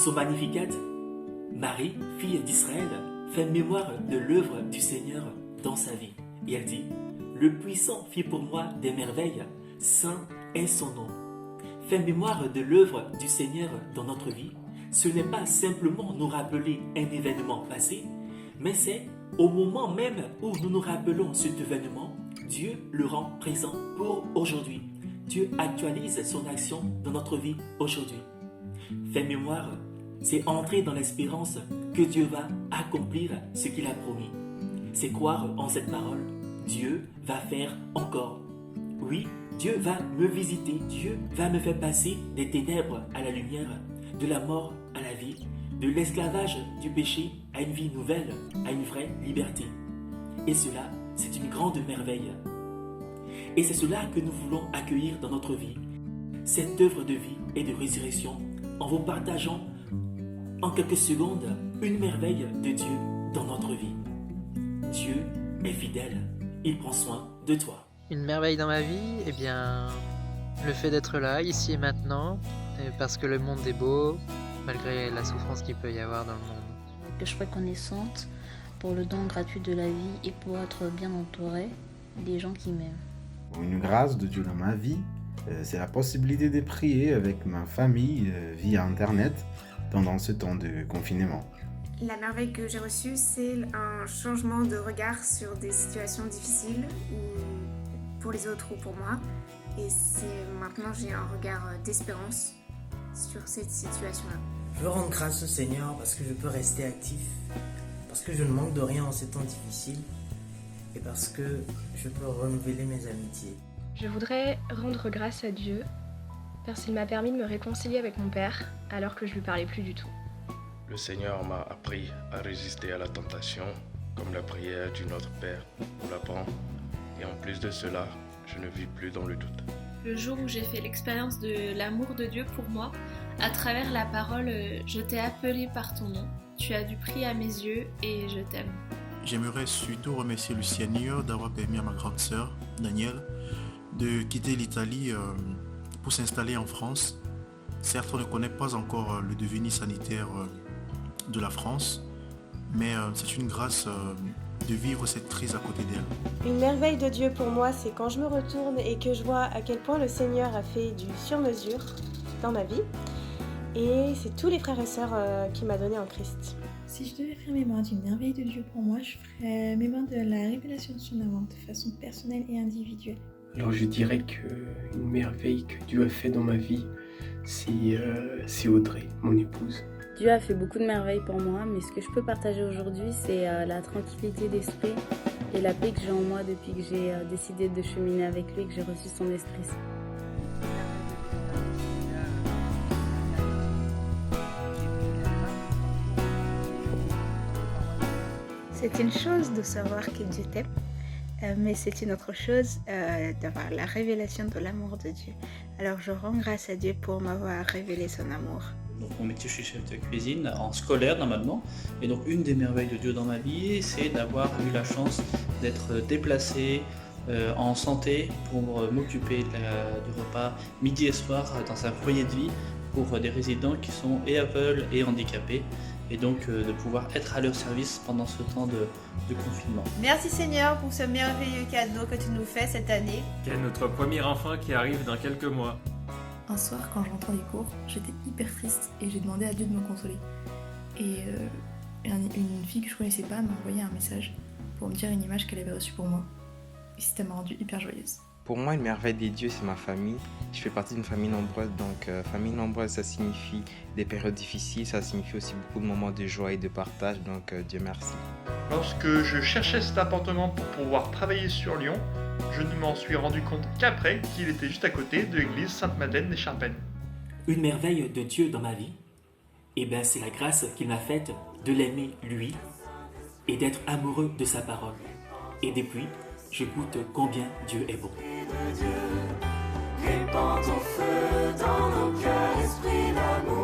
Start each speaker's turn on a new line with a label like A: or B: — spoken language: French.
A: son Magnificat, Marie, fille d'Israël, fait mémoire de l'œuvre du Seigneur dans sa vie. Et elle dit, « Le puissant fit pour moi des merveilles, saint est son nom. » Faire mémoire de l'œuvre du Seigneur dans notre vie, ce n'est pas simplement nous rappeler un événement passé, mais c'est au moment même où nous nous rappelons cet événement, Dieu le rend présent pour aujourd'hui. Dieu actualise son action dans notre vie aujourd'hui. Faire mémoire, c'est entrer dans l'espérance que Dieu va accomplir ce qu'il a promis. C'est croire en cette parole. Dieu va faire encore. Oui, Dieu va me visiter. Dieu va me faire passer des ténèbres à la lumière, de la mort à la vie, de l'esclavage du péché à une vie nouvelle, à une vraie liberté. Et cela, c'est une grande merveille. Et c'est cela que nous voulons accueillir dans notre vie. Cette œuvre de vie et de résurrection en vous partageant en quelques secondes une merveille de Dieu dans notre vie. Dieu est fidèle, il prend soin de toi.
B: Une merveille dans ma vie, eh bien, le fait d'être là, ici et maintenant, parce que le monde est beau, malgré la souffrance qu'il peut y avoir dans le monde.
C: Que je sois reconnaissante pour le don gratuit de la vie et pour être bien entourée des gens qui m'aiment.
D: Une grâce de Dieu dans ma vie, c'est la possibilité de prier avec ma famille via Internet pendant ce temps de confinement.
E: La merveille que j'ai reçue, c'est un changement de regard sur des situations difficiles, ou pour les autres ou pour moi. Et maintenant j'ai un regard d'espérance sur cette situation-là.
F: Je veux rendre grâce au Seigneur parce que je peux rester actif, parce que je ne manque de rien en ces temps difficiles et parce que je peux renouveler mes amitiés.
G: Je voudrais rendre grâce à Dieu parce qu'il m'a permis de me réconcilier avec mon père alors que je lui parlais plus du tout.
H: Le Seigneur m'a appris à résister à la tentation, comme la prière du Notre Père nous l'apprend. Et en plus de cela, je ne vis plus dans le doute.
I: Le jour où j'ai fait l'expérience de l'amour de Dieu pour moi, à travers la parole « Je t'ai appelé par ton nom, tu as du prix à mes yeux et je t'aime ».
J: J'aimerais surtout remercier le Seigneur d'avoir permis à ma grande sœur, Danielle, de quitter l'Italie pour s'installer en France. Certes, on ne connaît pas encore le devenir sanitaire de la France, mais c'est une grâce de vivre cette crise à côté d'elle.
K: Une merveille de Dieu pour moi, c'est quand je me retourne et que je vois à quel point le Seigneur a fait du sur-mesure dans ma vie. Et c'est tous les frères et sœurs qu'il m'a donné en Christ.
L: Si je devais faire mémoire d'une merveille de Dieu pour moi, je ferais mémoire de la révélation de son amour de façon personnelle et individuelle.
M: Alors je dirais qu'une merveille que Dieu a fait dans ma vie, c'est Audrey, mon épouse.
C: Dieu a fait beaucoup de merveilles pour moi, mais ce que je peux partager aujourd'hui, c'est la tranquillité d'esprit et la paix que j'ai en moi depuis que j'ai décidé de cheminer avec lui et que j'ai reçu son esprit.
N: C'est une chose de savoir que Dieu t'aime, mais c'est une autre chose d'avoir la révélation de l'amour de Dieu. Alors je rends grâce à Dieu pour m'avoir révélé son amour.
O: Donc mon métier, je suis chef de cuisine en scolaire normalement. Et donc une des merveilles de Dieu dans ma vie, c'est d'avoir eu la chance d'être déplacé en santé pour m'occuper du repas midi et soir dans un foyer de vie pour des résidents qui sont et aveugles et handicapés. Et donc de pouvoir être à leur service pendant ce temps de confinement.
P: Merci Seigneur pour ce merveilleux cadeau que tu nous fais cette année.
Q: Quel est notre premier enfant qui arrive dans quelques mois.
R: Un soir, quand je rentrais des cours, j'étais hyper triste et j'ai demandé à Dieu de me consoler. Et une fille que je connaissais pas m'a envoyé un message pour me dire une image qu'elle avait reçue pour moi. Et ça m'a rendue hyper joyeuse.
D: Pour moi, une merveille des dieux, c'est ma famille. Je fais partie d'une famille nombreuse, donc famille nombreuse, ça signifie des périodes difficiles, ça signifie aussi beaucoup de moments de joie et de partage, donc Dieu merci.
S: Lorsque je cherchais cet appartement pour pouvoir travailler sur Lyon, je ne m'en suis rendu compte qu'après qu'il était juste à côté de l'église Sainte-Madeleine des Charpennes.
A: Une merveille de Dieu dans ma vie, c'est la grâce qu'il m'a faite de l'aimer lui et d'être amoureux de sa parole. Et depuis, je goûte combien Dieu est bon.
T: Répand ton feu dans nos cœurs, esprit d'amour.